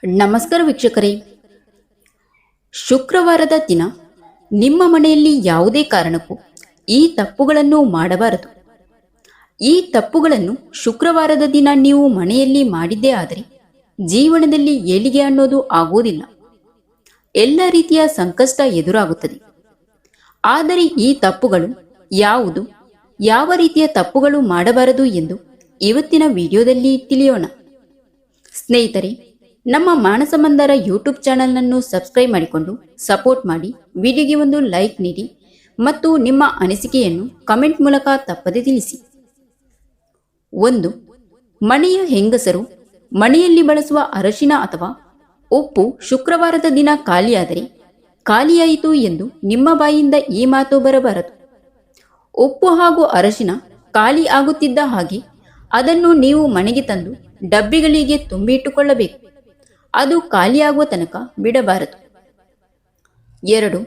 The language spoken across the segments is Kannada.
ನಮಸ್ಕಾರ ವೀಕ್ಷಕರೇ. ಶುಕ್ರವಾರದ ದಿನ ನಿಮ್ಮ ಮನೆಯಲ್ಲಿ ಯಾವುದೇ ಕಾರಣಕ್ಕೂ ಈ ತಪ್ಪುಗಳನ್ನು ಮಾಡಬಾರದು. ಈ ತಪ್ಪುಗಳನ್ನು ಶುಕ್ರವಾರದ ದಿನ ನೀವು ಮನೆಯಲ್ಲಿ ಮಾಡಿದ್ದೇ ಆದರೆ ಜೀವನದಲ್ಲಿ ಏಳಿಗೆ ಅನ್ನೋದು ಆಗುವುದಿಲ್ಲ. ಎಲ್ಲ ರೀತಿಯ ಸಂಕಷ್ಟ ಎದುರಾಗುತ್ತದೆ. ಆದರೆ ಈ ತಪ್ಪುಗಳು ಯಾವುದು, ಯಾವ ರೀತಿಯ ತಪ್ಪುಗಳು ಮಾಡಬಾರದು ಎಂದು ಇವತ್ತಿನ ವಿಡಿಯೋದಲ್ಲಿ ತಿಳಿಯೋಣ. ಸ್ನೇಹಿತರೆ, ನಮ್ಮ ಮಾನಸ ಮಂದಾರ ಯೂಟ್ಯೂಬ್ ಚಾನೆಲ್ನನ್ನು ಸಬ್ಸ್ಕ್ರೈಬ್ ಮಾಡಿಕೊಂಡು ಸಪೋರ್ಟ್ ಮಾಡಿ, ವಿಡಿಯೋಗೆ ಒಂದು ಲೈಕ್ ನೀಡಿ ಮತ್ತು ನಿಮ್ಮ ಅನಿಸಿಕೆಯನ್ನು ಕಮೆಂಟ್ ಮೂಲಕ ತಪ್ಪದೆ ತಿಳಿಸಿ. 1. ಮನೆಯ ಹೆಂಗಸರು ಮನೆಯಲ್ಲಿ ಬಳಸುವ ಅರಶಿನ ಅಥವಾ ಉಪ್ಪು ಶುಕ್ರವಾರದ ದಿನ ಖಾಲಿಯಾದರೆ ಖಾಲಿಯಾಯಿತು ಎಂದು ನಿಮ್ಮ ಬಾಯಿಂದ ಈ ಮಾತು ಬರಬಾರದು. ಉಪ್ಪು ಹಾಗೂ ಅರಶಿನ ಖಾಲಿ ಆಗುತ್ತಿದ್ದ ಹಾಗೆ ಅದನ್ನು ನೀವು ಮನೆಗೆ ತಂದು ಡಬ್ಬಿಗಳಿಗೆ ತುಂಬಿ ಇಟ್ಟುಕೊಳ್ಳಬೇಕು. ಅದು ಖಾಲಿಯಾಗುವ ತನಕ ಬಿಡಬಾರದು. 2.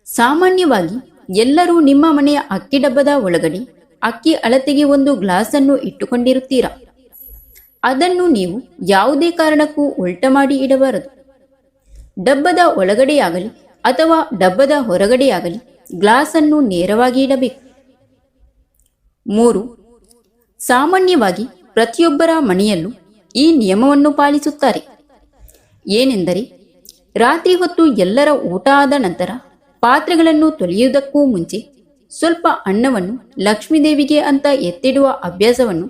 ಸಾಮಾನ್ಯವಾಗಿ ಎಲ್ಲರೂ ನಿಮ್ಮ ಮನೆಯ ಅಕ್ಕಿ ಡಬ್ಬದ ಒಳಗಡೆ ಅಕ್ಕಿ ಅಳತೆಗೆ ಒಂದು ಗ್ಲಾಸ್ ಅನ್ನು ಇಟ್ಟುಕೊಂಡಿರುತ್ತೀರಾ. ಅದನ್ನು ನೀವು ಯಾವುದೇ ಕಾರಣಕ್ಕೂ ಉಲ್ಟ ಮಾಡಿ ಇಡಬಾರದು. ಡಬ್ಬದ ಒಳಗಡೆಯಾಗಲಿ ಅಥವಾ ಡಬ್ಬದ ಹೊರಗಡೆಯಾಗಲಿ ಗ್ಲಾಸ್ ಅನ್ನು ನೇರವಾಗಿ ಇಡಬೇಕು. 3. ಸಾಮಾನ್ಯವಾಗಿ ಪ್ರತಿಯೊಬ್ಬರ ಮನೆಯಲ್ಲೂ ಈ ನಿಯಮವನ್ನು ಪಾಲಿಸುತ್ತಾರೆ. ಏನೆಂದರೆ, ರಾತ್ರಿ ಹೊತ್ತು ಎಲ್ಲರ ಊಟ ಆದ ನಂತರ ಪಾತ್ರೆಗಳನ್ನು ತೊಳೆಯುವುದಕ್ಕೂ ಮುಂಚೆ ಸ್ವಲ್ಪ ಅನ್ನವನ್ನು ಲಕ್ಷ್ಮೀದೇವಿಗೆ ಅಂತ ಎತ್ತಿಡುವ ಅಭ್ಯಾಸವನ್ನು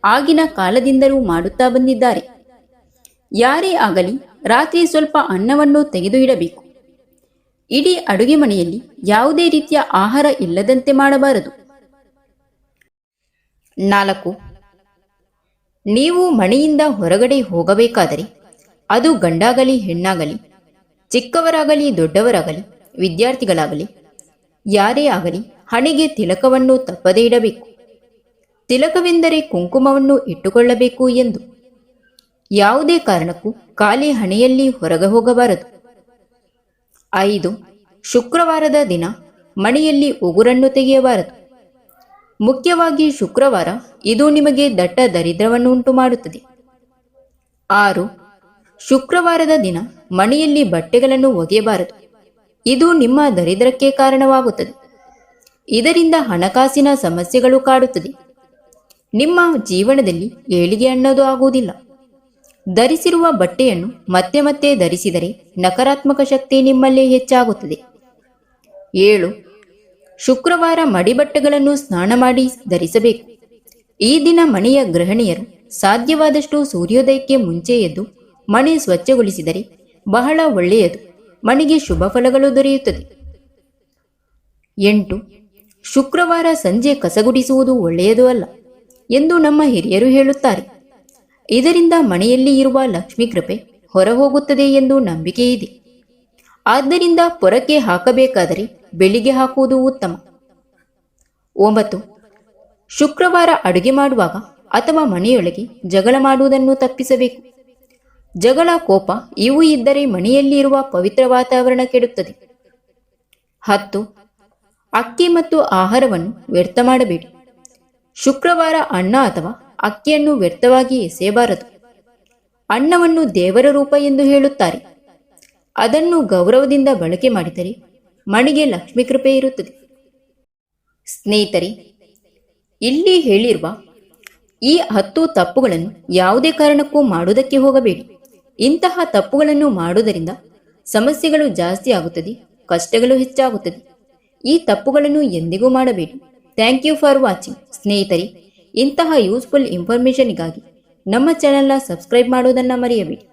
ಆಗಿನ ಕಾಲದಿಂದಲೂ ಮಾಡುತ್ತಾ ಬಂದಿದ್ದಾರೆ. ಯಾರೇ ಆಗಲಿ ರಾತ್ರಿ ಸ್ವಲ್ಪ ಅನ್ನವನ್ನು ತೆಗೆದು ಇಡಬೇಕು. ಇಡೀ ಅಡುಗೆ ಮನೆಯಲ್ಲಿ ಯಾವುದೇ ರೀತಿಯ ಆಹಾರ ಇಲ್ಲದಂತೆ ಮಾಡಬಾರದು. 4. ನೀವು ಮನೆಯಿಂದ ಹೊರಗಡೆ ಹೋಗಬೇಕಾದರೆ ಅದು ಗಂಡಾಗಲಿ ಹೆಣ್ಣಾಗಲಿ, ಚಿಕ್ಕವರಾಗಲಿ ದೊಡ್ಡವರಾಗಲಿ, ವಿದ್ಯಾರ್ಥಿಗಳಾಗಲಿ, ಯಾರೇ ಆಗಲಿ ಹಣೆಗೆ ತಿಲಕವನ್ನು ತಪ್ಪದೇ ಇಡಬೇಕು. ತಿಲಕವೆಂದರೆ ಕುಂಕುಮವನ್ನು ಇಟ್ಟುಕೊಳ್ಳಬೇಕು ಎಂದು. ಯಾವುದೇ ಕಾರಣಕ್ಕೂ ಖಾಲಿ ಹಣೆಯಲ್ಲಿ ಹೊರಗೆ ಹೋಗಬಾರದು. 5. ಶುಕ್ರವಾರದ ದಿನ ಮನೆಯಲ್ಲಿ ಉಗುರನ್ನು ತೆಗೆಯಬಾರದು. ಮುಖ್ಯವಾಗಿ ಶುಕ್ರವಾರ ಇದು ನಿಮಗೆ ದಟ್ಟ ದರಿದ್ರವನ್ನು ಉಂಟು ಮಾಡುತ್ತದೆ. 6. ಶುಕ್ರವಾರದ ದಿನ ಮನೆಯಲ್ಲಿ ಬಟ್ಟೆಗಳನ್ನು ಒಗೆಯಬಾರದು. ಇದು ನಿಮ್ಮ ದರಿದ್ರಕ್ಕೆ ಕಾರಣವಾಗುತ್ತದೆ. ಇದರಿಂದ ಹಣಕಾಸಿನ ಸಮಸ್ಯೆಗಳು ಕಾಡುತ್ತದೆ. ನಿಮ್ಮ ಜೀವನದಲ್ಲಿ ಏಳಿಗೆ ಅನ್ನೋದು ಆಗುವುದಿಲ್ಲ. ಧರಿಸಿರುವ ಬಟ್ಟೆಯನ್ನು ಮತ್ತೆ ಮತ್ತೆ ಧರಿಸಿದರೆ ನಕಾರಾತ್ಮಕ ಶಕ್ತಿ ನಿಮ್ಮಲ್ಲಿ ಹೆಚ್ಚಾಗುತ್ತದೆ. 7. ಶುಕ್ರವಾರ ಮಡಿಬಟ್ಟೆಗಳನ್ನು ಸ್ನಾನ ಮಾಡಿ ಧರಿಸಬೇಕು. ಈ ದಿನ ಮನೆಯ ಗೃಹಿಣಿಯರು ಸಾಧ್ಯವಾದಷ್ಟು ಸೂರ್ಯೋದಯಕ್ಕೆ ಮುಂಚೆ ಎದ್ದು ಮನೆ ಸ್ವಚ್ಛಗೊಳಿಸಿದರೆ ಬಹಳ ಒಳ್ಳೆಯದು. ಮನೆಗೆ ಶುಭ ಫಲಗಳು ದೊರೆಯುತ್ತದೆ. 8. ಶುಕ್ರವಾರ ಸಂಜೆ ಕಸಗುಡಿಸುವುದು ಒಳ್ಳೆಯದು ಅಲ್ಲ ಎಂದು ನಮ್ಮ ಹಿರಿಯರು ಹೇಳುತ್ತಾರೆ. ಇದರಿಂದ ಮನೆಯಲ್ಲಿ ಇರುವ ಲಕ್ಷ್ಮೀ ಕೃಪೆ ಹೊರಹೋಗುತ್ತದೆ ಎಂದು ನಂಬಿಕೆ ಇದೆ. ಆದ್ದರಿಂದ ಪೊರಕೆ ಹಾಕಬೇಕಾದರೆ ಬೆಳಿಗ್ಗೆ ಹಾಕುವುದು ಉತ್ತಮ. 9. ಶುಕ್ರವಾರ ಅಡುಗೆ ಮಾಡುವಾಗ ಅಥವಾ ಮನೆಯೊಳಗೆ ಜಗಳ ಮಾಡುವುದನ್ನು ತಪ್ಪಿಸಬೇಕು. ಜಗಳ, ಕೋಪ ಇವು ಇದ್ದರೆ ಮನೆಯಲ್ಲಿ ಇರುವ ಪವಿತ್ರ ವಾತಾವರಣ ಕೆಡುತ್ತದೆ. 10. ಅಕ್ಕಿ ಮತ್ತು ಆಹಾರವನ್ನು ವ್ಯರ್ಥ ಮಾಡಬೇಡಿ. ಶುಕ್ರವಾರ ಅನ್ನ ಅಥವಾ ಅಕ್ಕಿಯನ್ನು ವ್ಯರ್ಥವಾಗಿ ಎಸೆಯಬಾರದು. ಅನ್ನವನ್ನು ದೇವರ ರೂಪ ಎಂದು ಹೇಳುತ್ತಾರೆ. ಅದನ್ನು ಗೌರವದಿಂದ ಬಳಕೆ ಮಾಡಿದರೆ ಮನೆಗೆ ಲಕ್ಷ್ಮೀ ಕೃಪೆ ಇರುತ್ತದೆ. ಸ್ನೇಹಿತರೆ, ಇಲ್ಲಿ ಹೇಳಿರುವ ಈ 10 ತಪ್ಪುಗಳನ್ನು ಯಾವುದೇ ಕಾರಣಕ್ಕೂ ಮಾಡುವುದಕ್ಕೆ ಹೋಗಬೇಡಿ. ಇಂತಹ ತಪ್ಪುಗಳನ್ನು ಮಾಡುವುದರಿಂದ ಸಮಸ್ಯೆಗಳು ಜಾಸ್ತಿ ಆಗುತ್ತದೆ, ಕಷ್ಟಗಳು ಹೆಚ್ಚಾಗುತ್ತದೆ. ಈ ತಪ್ಪುಗಳನ್ನು ಎಂದಿಗೂ ಮಾಡಬೇಡಿ. Thank you for watching. ಸ್ನೇಹಿತರೆ, ಇಂತಹ ಯೂಸ್ಫುಲ್ ಇನ್ಫಾರ್ಮೇಷನ್ಗಾಗಿ ನಮ್ಮ ಚಾನೆಲ್ನ ಸಬ್ಸ್ಕ್ರೈಬ್ ಮಾಡುವುದನ್ನು ಮರೆಯಬೇಡಿ.